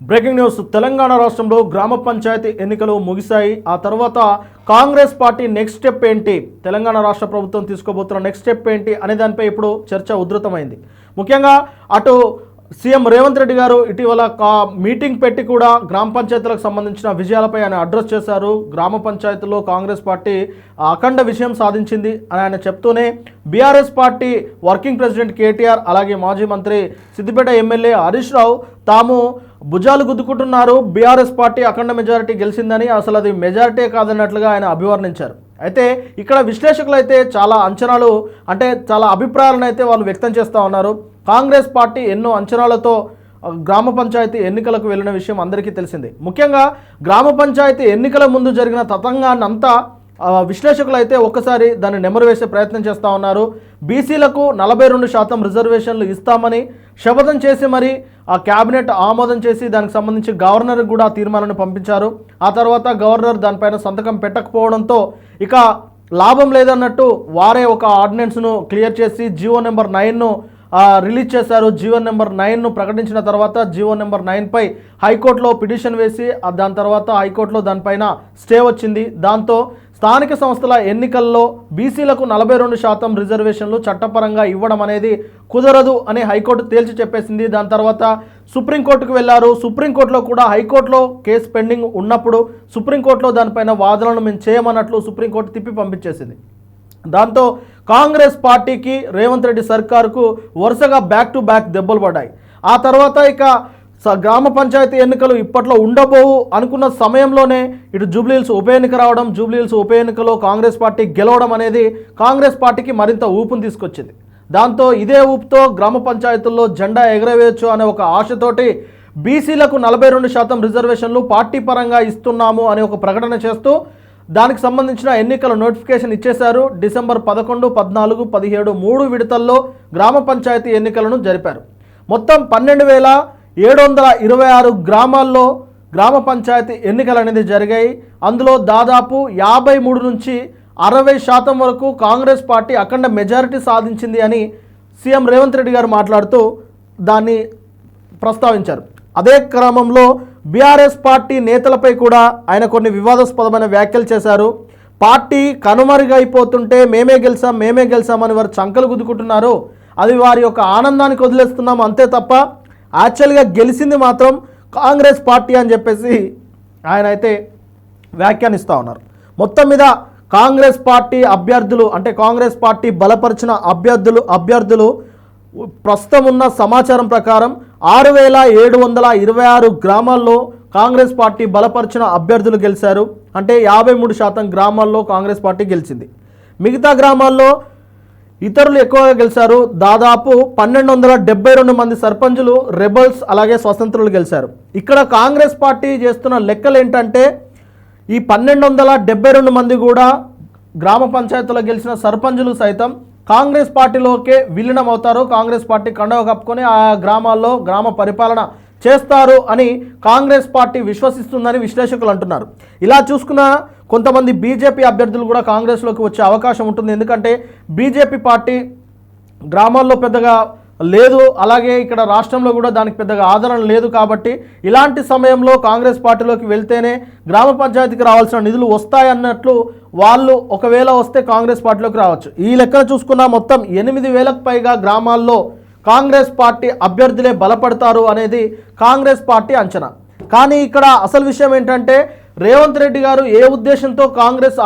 Breaking news. Telangana రాష్ట్రంలో గ్రామ పంచాయతీ ఎన్నికలు ముగిశాయి. ఆ తర్వాత కాంగ్రెస్ పార్టీ నెక్స్ట్ స్టెప్ ఏంటి, తెలంగాణ రాష్ట్ర ప్రభుత్వం తీసుకోబోతున్న నెక్స్ట్ స్టెప్ ఏంటి అనే దానిపై ఇప్పుడు చర్చ ఉధృతమైంది. ముఖ్యంగా అటు సీఎం రేవంత్ రెడ్డి గారు ఇటీవల మీటింగ్ పెట్టి కూడా గ్రామ పంచాయతీలకు సంబంధించిన విజయాలపై ఆయన అడ్రస్ చేశారు. గ్రామ పంచాయతీల్లో కాంగ్రెస్ పార్టీ అఖండ విజయం సాధించింది అని ఆయన చెప్తూనే BRS party working president KTR అలాగే మాజీ మంత్రి సిద్దిపేట ఎమ్మెల్యే హరీష్ రావు తాము భుజాలు గుద్దుకుంటున్నారు, బీఆర్ఎస్ పార్టీ అఖండ మెజారిటీ గెలిచిందని, అసలు అది మెజారిటీ కాదన్నట్లుగా ఆయన అభివర్ణించారు. అయితే ఇక్కడ విశ్లేషకులు అయితే చాలా అంచనాలు చాలా అభిప్రాయాలను అయితే వాళ్ళు వ్యక్తం చేస్తూ ఉన్నారు. కాంగ్రెస్ పార్టీ ఎన్నో అంచనాలతో గ్రామ పంచాయతీ ఎన్నికలకు వెళ్ళిన విషయం అందరికీ తెలిసిందే. ముఖ్యంగా గ్రామ పంచాయతీ ఎన్నికల ముందు జరిగిన తతంగాన్ని అంతా విశ్లేషకులు అయితే ఒక్కసారి దాన్ని నెమరు వేసే ప్రయత్నం చేస్తూ ఉన్నారు. బీసీలకు 42% రిజర్వేషన్లు ఇస్తామని శపథం చేసి మరి ఆ క్యాబినెట్ ఆమోదం చేసి దానికి సంబంధించి గవర్నర్కి కూడా తీర్మానాన్ని పంపించారు. ఆ తర్వాత గవర్నర్ దానిపైన సంతకం పెట్టకపోవడంతో ఇక లాభం లేదన్నట్టు వారే ఒక ఆర్డినెన్స్ను క్లియర్ చేసి జీవో నెంబర్ 9ను రిలీజ్ చేశారు. జీవో నెంబర్ 9ను ప్రకటించిన తర్వాత జీవో నెంబర్ 9పై హైకోర్టులో పిటిషన్ వేసి దాని తర్వాత హైకోర్టులో దానిపైన స్టే వచ్చింది. దాంతో స్థానిక సంస్థల ఎన్నికల్లో బీసీలకు 42% రిజర్వేషన్లు చట్టపరంగా ఇవ్వడం అనేది కుదరదు అని హైకోర్టు తేల్చి చెప్పేసింది. దాని తర్వాత సుప్రీంకోర్టుకు వెళ్లారు. సుప్రీంకోర్టులో కూడా హైకోర్టులో కేసు పెండింగ్ ఉన్నప్పుడు సుప్రీంకోర్టులో దానిపైన వాదనలు మేము చేయమన్నట్లు సుప్రీంకోర్టు తిప్పి పంపించేసింది. దాంతో కాంగ్రెస్ పార్టీకి రేవంత్ రెడ్డి సర్కారుకు వరుసగా బ్యాక్ టు బ్యాక్ దెబ్బలు పడ్డాయి. ఆ తర్వాత ఇక గ్రామ పంచాయతీ ఎన్నికలు ఇప్పట్లో ఉండబోవు అనుకున్న సమయంలోనే ఇటు జూబ్లీహిల్స్ ఉప ఎన్నిక రావడం, జూబ్లీహిల్స్ ఉప ఎన్నికలో కాంగ్రెస్ పార్టీ గెలవడం అనేది కాంగ్రెస్ పార్టీకి మరింత ఊపును తీసుకొచ్చింది. దాంతో ఇదే ఊపుతో గ్రామ పంచాయతీల్లో జెండా ఎగరవేయచ్చు అనే ఒక ఆశతోటి బీసీలకు 42% రిజర్వేషన్లు పార్టీ పరంగా ఇస్తున్నాము అనే ఒక ప్రకటన చేస్తూ దానికి సంబంధించిన ఎన్నికల నోటిఫికేషన్ ఇచ్చేశారు. డిసెంబర్ 11, 14, 17 3 విడతల్లో గ్రామ పంచాయతీ ఎన్నికలను జరిపారు. మొత్తం 12,726 గ్రామాల్లో గ్రామ పంచాయతీ ఎన్నికలు అనేది జరిగాయి. అందులో దాదాపు 53 నుంచి 60% వరకు కాంగ్రెస్ పార్టీ అఖండ మెజారిటీ సాధించింది అని సీఎం రేవంత్ రెడ్డి గారు మాట్లాడుతూ దాన్ని ప్రస్తావించారు. అదే క్రమంలో బీఆర్ఎస్ పార్టీ నేతలపై కూడా ఆయన కొన్ని వివాదాస్పదమైన వ్యాఖ్యలు చేశారు. పార్టీ కనుమరుగైపోతుంటే మేమే గెలిచామని వారు చంకలు గుద్దుకుంటున్నారు, అది వారి యొక్క ఆనందానికి వదిలేస్తున్నాం అంతే తప్ప యాక్చువల్గా గెలిచింది మాత్రం కాంగ్రెస్ పార్టీ అని చెప్పేసి ఆయన అయితే వ్యాఖ్యానిస్తూ ఉన్నారు. మొత్తం మీద కాంగ్రెస్ పార్టీ అభ్యర్థులు కాంగ్రెస్ పార్టీ బలపరిచిన అభ్యర్థులు ప్రస్తుతం ఉన్న సమాచారం ప్రకారం 6,726 గ్రామాల్లో కాంగ్రెస్ పార్టీ బలపరిచిన అభ్యర్థులు గెలిచారు. 53% గ్రామాల్లో కాంగ్రెస్ పార్టీ గెలిచింది. మిగతా గ్రామాల్లో ఇతరులు ఎక్కువగా గెలిచారు. దాదాపు 1,272 మంది సర్పంచులు, రెబల్స్ అలాగే స్వతంత్రులు గెలిచారు. ఇక్కడ కాంగ్రెస్ పార్టీ చేస్తున్న లెక్కలు ఏంటంటే ఈ 1,272 మంది కూడా గ్రామ పంచాయతీలో గెలిచిన సర్పంచులు సైతం కాంగ్రెస్ పార్టీలోకే విలీనం అవుతారు. కాంగ్రెస్ పార్టీ కండవ కప్పుకొని ఆ గ్రామాల్లో గ్రామ పరిపాలన చేస్తారు అని కాంగ్రెస్ పార్టీ విశ్వసిస్తుందని విశ్లేషకులు అంటున్నారు. ఇలా చూసుకున్న కొంతమంది బీజేపీ అభ్యర్థులు కూడా కాంగ్రెస్లోకి వచ్చే అవకాశం ఉంటుంది. ఎందుకంటే బీజేపీ పార్టీ గ్రామాల్లో పెద్దగా లేదు, అలాగే ఇక్కడ రాష్ట్రంలో కూడా దానికి పెద్దగా ఆదరణ లేదు. కాబట్టి ఇలాంటి సమయంలో కాంగ్రెస్ పార్టీలోకి వెళ్తేనే గ్రామ పంచాయతీకి రావాల్సిన నిధులు వస్తాయన్నట్లు వాళ్ళు ఒకవేళ వస్తే కాంగ్రెస్ పార్టీలోకి రావచ్చు. ఈ లెక్కన చూసుకున్న మొత్తం 8,000కు పైగా గ్రామాల్లో కాంగ్రెస్ పార్టీ అభ్యర్థులే బలపడతారు అనేది కాంగ్రెస్ పార్టీ అంచనా. కానీ ఇక్కడ అసలు విషయం ఏంటంటే రేవంత్ రెడ్డి గారు ఏ ఉద్దేశంతో కాంగ్రెస్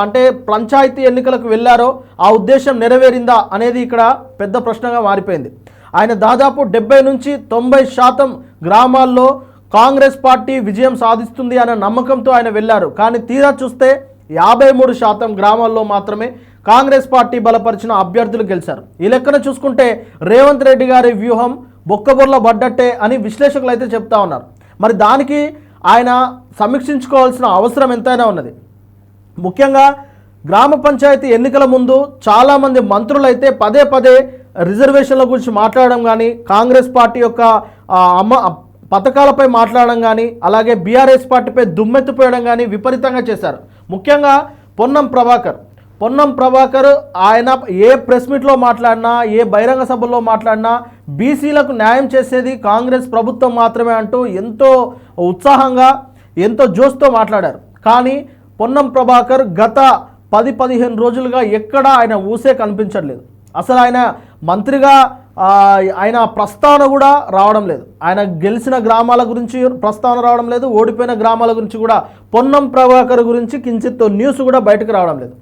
పంచాయతీ ఎన్నికలకు వెళ్ళారో ఆ ఉద్దేశం నెరవేరిందా అనేది ఇక్కడ పెద్ద ప్రశ్నగా మారిపోయింది. ఆయన దాదాపు 70 నుంచి 90% గ్రామాల్లో కాంగ్రెస్ పార్టీ విజయం సాధిస్తుంది అనే నమ్మకంతో ఆయన వెళ్ళారు. కానీ తీరా చూస్తే 53% గ్రామాల్లో మాత్రమే కాంగ్రెస్ పార్టీ బలపరిచిన అభ్యర్థులు గెలిచారు. ఈ లెక్కన చూసుకుంటే రేవంత్ రెడ్డి గారి వ్యూహం బొక్కబొర్ల పడ్డట్టే అని విశ్లేషకులు అయితే చెప్తా ఉన్నారు. మరి దానికి ఆయన సమీక్షించుకోవాల్సిన అవసరం ఎంతైనా ఉన్నది. ముఖ్యంగా గ్రామ పంచాయతీ ఎన్నికల ముందు చాలామంది మంత్రులు అయితే పదే రిజర్వేషన్ల గురించి మాట్లాడడం కానీ, కాంగ్రెస్ పార్టీ యొక్క పథకాలపై మాట్లాడడం కానీ, అలాగే బీఆర్ఎస్ పార్టీపై దుమ్మెత్తిపోయడం కానీ విపరీతంగా చేశారు. ముఖ్యంగా పొన్నం ప్రభాకర్ ఆయన ఏ ప్రెస్ మీట్లో మాట్లాడినా, ఏ బహిరంగ సభల్లో మాట్లాడినా బీసీలకు న్యాయం చేసేది కాంగ్రెస్ ప్రభుత్వం మాత్రమే అంటూ ఎంతో ఉత్సాహంగా ఎంతో జోష్తో మాట్లాడారు. కానీ పొన్నం ప్రభాకర్ గత 10-15 రోజులుగా ఎక్కడా ఆయన ఊసే కనిపించట్లేదు. అసలు ఆయన మంత్రిగా ఆయన ప్రస్తావన కూడా రావడం లేదు. ఆయన గెలిచిన గ్రామాల గురించి ప్రస్తావన రావడం లేదు, ఓడిపోయిన గ్రామాల గురించి కూడా పొన్నం ప్రభాకర్ గురించి కించిత్ న్యూస్ కూడా బయటకు రావడం లేదు.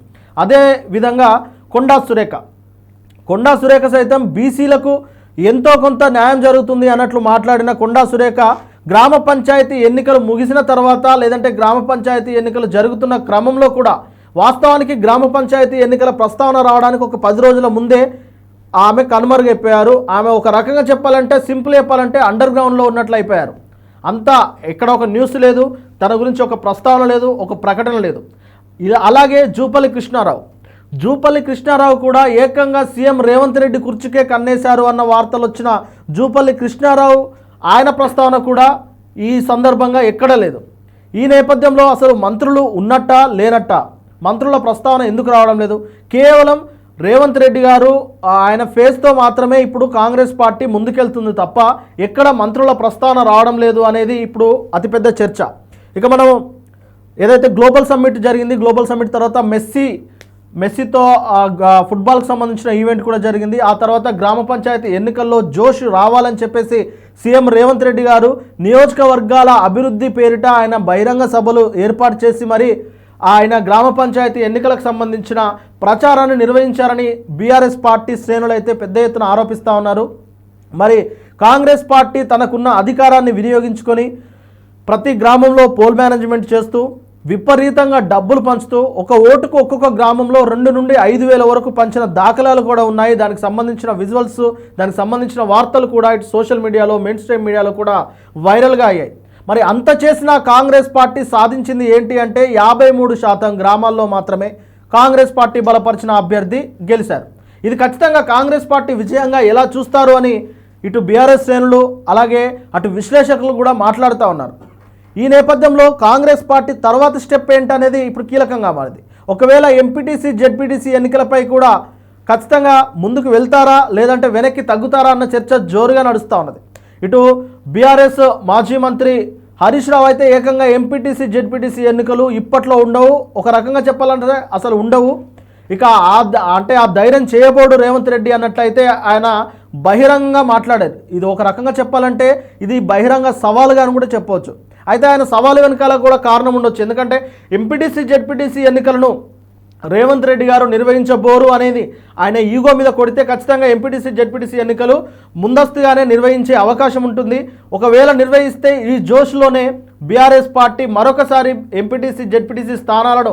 అదే విధంగా కొండా సురేఖ సైతం బీసీలకు ఎంతో కొంత న్యాయం జరుగుతుంది అన్నట్లు మాట్లాడిన కొండా సురేఖ గ్రామ పంచాయతీ ఎన్నికలు ముగిసిన తర్వాత లేదంటే గ్రామ పంచాయతీ ఎన్నికలు జరుగుతున్న క్రమంలో కూడా వాస్తవానికి గ్రామ పంచాయతీ ఎన్నికల ప్రస్తావన రావడానికి ఒక 10 రోజుల ముందే ఆమె కనుమరుగైపోయారు. ఆమె ఒక రకంగా చెప్పాలంటే సింపుల్ చెప్పాలంటే అండర్ గ్రౌండ్లో ఉన్నట్లు అయిపోయారు. అంతా ఎక్కడ ఒక న్యూస్ లేదు, తన గురించి ఒక ప్రస్తావన లేదు, ఒక ప్రకటన లేదు. అలాగే జూపల్లి కృష్ణారావు కూడా ఏకంగా సీఎం రేవంత్ రెడ్డి కుర్చీకే కన్నేశారు అన్న వార్తలు వచ్చిన జూపల్లి కృష్ణారావు ఆయన ప్రస్తావన కూడా ఈ సందర్భంగా ఎక్కడ లేదు. ఈ నేపథ్యంలో అసలు మంత్రులు ఉన్నట్టా లేనట్టా, మంత్రుల ప్రస్తావన ఎందుకు రావడం లేదు? కేవలం రేవంత్ రెడ్డి గారు ఆయన ఫేస్తో మాత్రమే ఇప్పుడు కాంగ్రెస్ పార్టీ ముందుకెళ్తుంది తప్ప ఎక్కడ మంత్రుల ప్రస్తావన రావడం లేదు అనేది ఇప్పుడు అతిపెద్ద చర్చ. ఇక మనం ఏదైతే గ్లోబల్ సమ్మిట్ జరిగింది, గ్లోబల్ సమ్మిట్ తర్వాత మెస్సీతో ఫుట్బాల్కి సంబంధించిన ఈవెంట్ కూడా జరిగింది. ఆ తర్వాత గ్రామ పంచాయతీ ఎన్నికల్లో జోష్ రావాలని చెప్పేసి సీఎం రేవంత్ రెడ్డి గారు నియోజకవర్గాల అభివృద్ధి పేరిట ఆయన బహిరంగ సభలు ఏర్పాటు చేసి మరి ఆయన గ్రామ పంచాయతీ ఎన్నికలకు సంబంధించిన ప్రచారాన్ని నిర్వహించారని బీఆర్ఎస్ పార్టీ శ్రేణులు అయితే పెద్ద ఎత్తున ఆరోపిస్తూ ఉన్నారు. మరి కాంగ్రెస్ పార్టీ తనకున్న అధికారాన్ని వినియోగించుకొని ప్రతి గ్రామంలో పోల్ మేనేజ్మెంట్ చేస్తూ విపరీతంగా డబ్బులు పంచుతూ ఒక ఓటుకు ఒక్కొక్క గ్రామంలో 2 నుండి 5,000 వరకు పంచిన దాఖలాలు కూడా ఉన్నాయి. దానికి సంబంధించిన విజువల్స్, దానికి సంబంధించిన వార్తలు కూడా ఇటు సోషల్ మీడియాలో, మెయిన్ స్ట్రీమ్ మీడియాలో కూడా వైరల్గా అయ్యాయి. మరి అంత చేసిన కాంగ్రెస్ పార్టీ సాధించింది ఏంటి అంటే 53% గ్రామాల్లో మాత్రమే కాంగ్రెస్ పార్టీ బలపరిచిన అభ్యర్థి గెలిచారు. ఇది ఖచ్చితంగా కాంగ్రెస్ పార్టీ విజయంగా ఎలా చూస్తారు అని ఇటు బీఆర్ఎస్ శ్రేణులు అలాగే అటు విశ్లేషకులు కూడా మాట్లాడుతూ ఉన్నారు. ఈ నేపథ్యంలో కాంగ్రెస్ పార్టీ తర్వాత స్టెప్ ఏంటనేది ఇప్పుడు కీలకంగా మారింది. ఒకవేళ ఎంపీటీసీ జెడ్పీటీసీ ఎన్నికలపై కూడా ఖచ్చితంగా ముందుకు వెళ్తారా లేదంటే వెనక్కి తగ్గుతారా అన్న చర్చ జోరుగా నడుస్తూ ఉన్నది. ఇటు బీఆర్ఎస్ మాజీ మంత్రి హరీష్ రావు అయితే ఏకంగా ఎంపీటీసీ జెడ్పీటీసీ ఎన్నికలు ఇప్పట్లో ఉండవు, ఒక రకంగా చెప్పాలంటే అసలు ఉండవు, ఇక ఆ ధైర్యం చేయబోడు రేవంత్ రెడ్డి అన్నట్లయితే ఆయన బహిరంగంగా మాట్లాడారు. ఇది ఒక రకంగా చెప్పాలంటే ఇది బహిరంగ సవాలుగా అని కూడా చెప్పవచ్చు. అయితే ఆయన సవాలు వెనకాల కూడా కారణం ఉండొచ్చు. ఎందుకంటే ఎంపీటీసీ జెడ్పీటీసీ ఎన్నికలను రేవంత్ రెడ్డి గారు నిర్వహించబోరు అనేది ఆయన ఈగో మీద కొడితే ఖచ్చితంగా ఎంపీటీసీ జెడ్పీటీసీ ఎన్నికలు ముందస్తుగానే నిర్వహించే అవకాశం ఉంటుంది. ఒకవేళ నిర్వహిస్తే ఈ జోష్లోనే బీఆర్ఎస్ పార్టీ మరొకసారి ఎంపీటీసీ జెడ్పీటీసీ స్థానాలను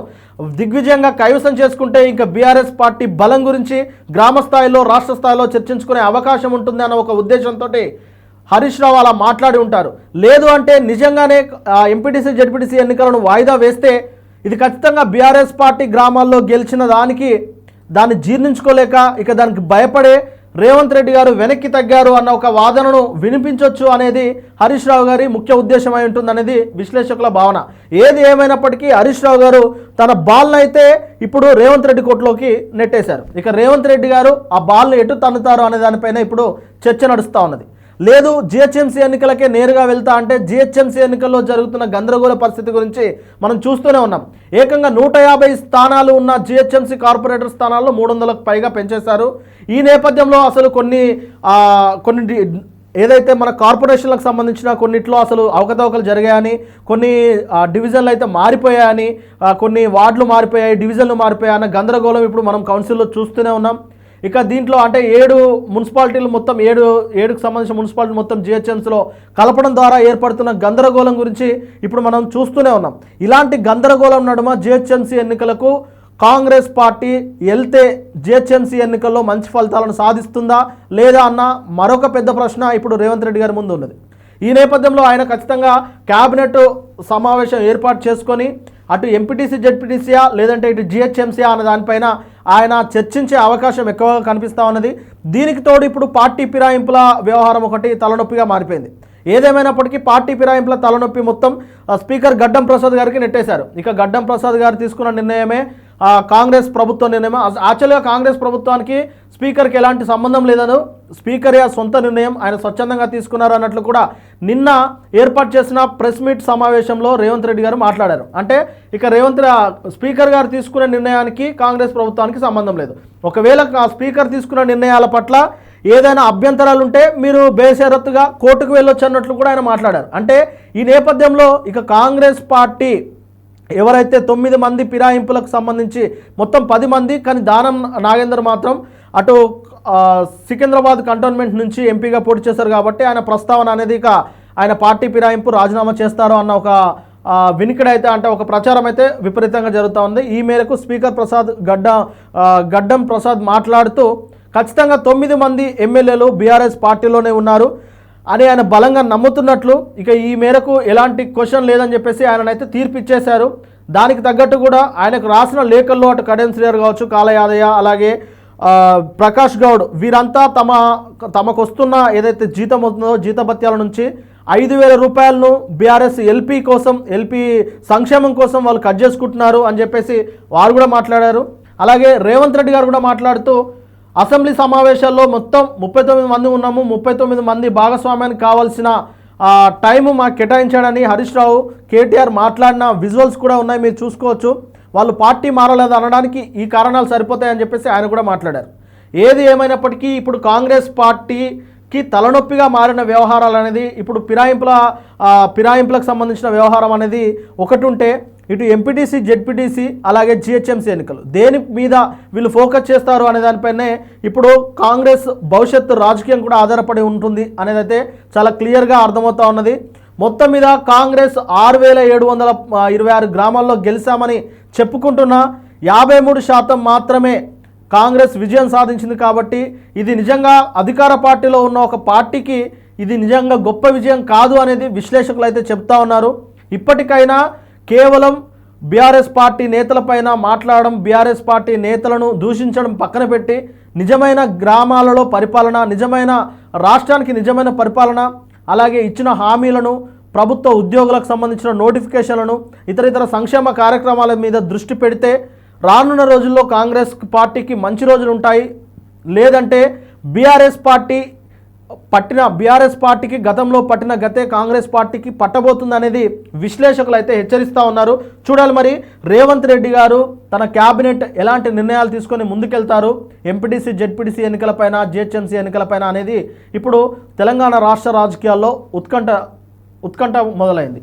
దిగ్విజయంగా కైవసం చేసుకుంటే ఇంకా బీఆర్ఎస్ పార్టీ బలం గురించి గ్రామ స్థాయిలో, రాష్ట్ర స్థాయిలో చర్చించుకునే అవకాశం ఉంటుంది అన్న ఒక ఉద్దేశంతో హరీష్ రావు అలా మాట్లాడి ఉంటారు. లేదు అంటే నిజంగానే ఎంపీటీసీ జెడ్పీటీసీ ఎన్నికలను వాయిదా వేస్తే ఇది ఖచ్చితంగా బీఆర్ఎస్ పార్టీ గ్రామాల్లో గెలిచిన దాన్ని జీర్ణించుకోలేక ఇక దానికి భయపడే రేవంత్ రెడ్డి గారు వెనక్కి తగ్గారు అన్న ఒక వాదనను వినిపించవచ్చు అనేది హరీష్ రావు గారి ముఖ్య ఉద్దేశం అయి ఉంటుందనేది విశ్లేషకుల భావన. ఏది ఏమైనప్పటికీ హరీష్ రావు గారు తన బాల్ను అయితే ఇప్పుడు రేవంత్ రెడ్డి కోర్టులోకి నెట్టేశారు. ఇక రేవంత్ రెడ్డి గారు ఆ బాల్ను ఎటు తన్నుతారు అనే దానిపైన ఇప్పుడు చర్చ నడుస్తూ ఉన్నది. లేదు జిహెచ్ఎంసీ ఎన్నికలకే నేరుగా వెళ్తా అంటే జిహెచ్ఎంసీ ఎన్నికల్లో జరుగుతున్న గందరగోళ పరిస్థితి గురించి మనం చూస్తూనే ఉన్నాం. ఏకంగా 150 స్థానాలు ఉన్న జిహెచ్ఎంసీ కార్పొరేటర్ స్థానాల్లో 300కు పైగా పెంచేశారు. ఈ నేపథ్యంలో అసలు కొన్ని ఏదైతే మన కార్పొరేషన్లకు సంబంధించిన కొన్నిట్లో అసలు అవకతవకలు జరిగాయని, కొన్ని డివిజన్లు అయితే మారిపోయాయని, కొన్ని వార్డులు మారిపోయాయి, డివిజన్లు మారిపోయాయన్న గందరగోళం ఇప్పుడు మనం కౌన్సిల్లో చూస్తూనే ఉన్నాం. ఇక దీంట్లో అంటే 7 మున్సిపాలిటీలు మొత్తం 7కు సంబంధించిన మున్సిపాలిటీ మొత్తం జిహెచ్ఎంసీలో కలపడం ద్వారా ఏర్పడుతున్న గందరగోళం గురించి ఇప్పుడు మనం చూస్తూనే ఉన్నాం. ఇలాంటి గందరగోళం నడుమ జిహెచ్ఎంసీ ఎన్నికలకు కాంగ్రెస్ పార్టీ వెళ్తే జిహెచ్ఎంసీ ఎన్నికల్లో మంచి ఫలితాలను సాధిస్తుందా లేదా అన్న మరొక పెద్ద ప్రశ్న ఇప్పుడు రేవంత్ రెడ్డి గారి ముందు ఉన్నది. ఈ నేపథ్యంలో ఆయన ఖచ్చితంగా క్యాబినెట్ సమావేశం ఏర్పాటు చేసుకొని అటు ఎంపీటీసీ జెడ్పీటీసీయా లేదంటే ఇటు జిహెచ్ఎంసీయా అన్న దానిపైన ఆయన చర్చించే అవకాశం ఎక్కువగా కనిపిస్తూ ఉన్నది. దీనికి తోడు ఇప్పుడు పార్టీ ఫిరాయింపుల వ్యవహారం ఒకటి తలనొప్పిగా మారిపోయింది. ఏదేమైనప్పటికీ పార్టీ ఫిరాయింపుల తలనొప్పి మొత్తం స్పీకర్ గడ్డం ప్రసాద్ గారికి నెట్టేశారు. ఇక గడ్డం ప్రసాద్ గారు తీసుకున్న నిర్ణయమే కాంగ్రెస్ ప్రభుత్వ నిర్ణయం. యాక్చువల్గా కాంగ్రెస్ ప్రభుత్వానికి స్పీకర్కి ఎలాంటి సంబంధం లేదను, స్పీకర్ సొంత నిర్ణయం, ఆయన స్వచ్ఛందంగా తీసుకున్నారు అన్నట్లు కూడా నిన్న ఏర్పాటు చేసిన ప్రెస్ మీట్ సమావేశంలో రేవంత్ రెడ్డి గారు మాట్లాడారు. అంటే ఇక స్పీకర్ గారు తీసుకునే నిర్ణయానికి కాంగ్రెస్ ప్రభుత్వానికి సంబంధం లేదు. ఒకవేళ స్పీకర్ తీసుకున్న నిర్ణయాల పట్ల ఏదైనా అభ్యంతరాలు ఉంటే మీరు బేషరతుగా కోర్టుకు వెళ్ళొచ్చు అన్నట్లు కూడా ఆయన మాట్లాడారు. అంటే ఈ నేపథ్యంలో ఇక కాంగ్రెస్ పార్టీ ఎవరైతే 9 మంది ఫిరాయింపులకు సంబంధించి మొత్తం 10 మంది, కానీ దానం నాగేందర్ మాత్రం అటు సికింద్రాబాద్ కంటోన్మెంట్ నుంచి ఎంపీగా పోటీ చేశారు కాబట్టి ఆయన ప్రస్తావన అనేది ఇక ఆయన పార్టీ ఫిరాయింపు రాజీనామా చేస్తారు అన్న ఒక వినికిడైతే, అంటే ఒక ప్రచారం అయితే విపరీతంగా జరుగుతూ ఉంది. ఈ మేరకు స్పీకర్ గడ్డం ప్రసాద్ మాట్లాడుతూ ఖచ్చితంగా 9 మంది ఎమ్మెల్యేలు బీఆర్ఎస్ పార్టీలోనే ఉన్నారు అని ఆయన బలంగా నమ్ముతున్నట్లు, ఇక ఈ మేరకు ఎలాంటి క్వశ్చన్ లేదని చెప్పేసి ఆయననైతే తీర్పు ఇచ్చేశారు. దానికి తగ్గట్టు కూడా ఆయనకు రాసిన లేఖల్లో అటు కడెం శ్రీయర్ కావచ్చు, కాల యాదయ్య, అలాగే ప్రకాష్ గౌడ్ వీరంతా తమకు వస్తున్న ఏదైతే జీతం వస్తుందో జీతభత్యాల నుంచి 5,000 రూపాయలను బీఆర్ఎస్ ఎల్పీ సంక్షేమం కోసం వాళ్ళు కట్ చేసుకుంటున్నారు అని చెప్పేసి వారు కూడా మాట్లాడారు. అలాగే రేవంత్ రెడ్డి గారు కూడా మాట్లాడుతూ అసెంబ్లీ సమావేశాల్లో మొత్తం 39 మంది ఉన్నాము, 39 మంది భాగస్వామ్యానికి కావాల్సిన టైము మాకు కేటాయించాడని హరీష్ రావు, కేటీఆర్ మాట్లాడిన విజువల్స్ కూడా ఉన్నాయి, మీరు చూసుకోవచ్చు. వాళ్ళు పార్టీ మారలేదు అనడానికి ఈ కారణాలు సరిపోతాయని చెప్పేసి ఆయన కూడా మాట్లాడారు. ఏది ఏమైనప్పటికీ ఇప్పుడు కాంగ్రెస్ పార్టీకి తలనొప్పిగా మారిన వ్యవహారాలు అనేది ఇప్పుడు ఫిరాయింపులకు సంబంధించిన వ్యవహారం అనేది ఒకటి ఉంటే, ఇటు ఎంపీటీసీ, జెడ్పీటీసీ, అలాగే జిహెచ్ఎంసీ ఎన్నికలు దేని మీద వీళ్ళు ఫోకస్ చేస్తారు అనే దానిపైనే ఇప్పుడు కాంగ్రెస్ భవిష్యత్తు రాజకీయం కూడా ఆధారపడి ఉంటుంది అనేది అయితే చాలా క్లియర్గా అర్థమవుతా ఉన్నది. మొత్తం మీద కాంగ్రెస్ 6,726 గ్రామాల్లో గెలిచామని చెప్పుకుంటున్న 53% మాత్రమే కాంగ్రెస్ విజయం సాధించింది. కాబట్టి ఇది నిజంగా అధికార పార్టీలో ఉన్న ఒక పార్టీకి ఇది నిజంగా గొప్ప విజయం కాదు అనేది విశ్లేషకులు అయితే చెప్తా ఉన్నారు. ఇప్పటికైనా కేవలం బీఆర్ఎస్ పార్టీ నేతలపైన మాట్లాడడం, బీఆర్ఎస్ పార్టీ నేతలను దూషించడం పక్కన పెట్టి నిజమైన గ్రామాలలో పరిపాలన, నిజమైన రాష్ట్రానికి నిజమైన పరిపాలన, అలాగే ఇచ్చిన హామీలను, ప్రభుత్వ ఉద్యోగులకు సంబంధించిన నోటిఫికేషన్లను, ఇతర సంక్షేమ కార్యక్రమాల మీద దృష్టి పెడితే రానున్న రోజుల్లో కాంగ్రెస్ పార్టీకి మంచి రోజులు ఉంటాయి. లేదంటే బీఆర్ఎస్ పార్టీకి గతంలో పట్టిన గతే కాంగ్రెస్ పార్టీకి పట్టబోతుంది అనేది విశ్లేషకులు అయితే హెచ్చరిస్తూ ఉన్నారు. చూడాలి మరి రేవంత్ రెడ్డి గారు తన క్యాబినెట్ ఎలాంటి నిర్ణయాలు తీసుకొని ముందుకెళ్తారు ఎంపీటీసీ, జెడ్పీటీసీ ఎన్నికలపైన, జిహెచ్ఎంసీ ఎన్నికలపైన అనేది ఇప్పుడు తెలంగాణ రాష్ట్ర రాజకీయాల్లో ఉత్కంఠ మొదలైంది.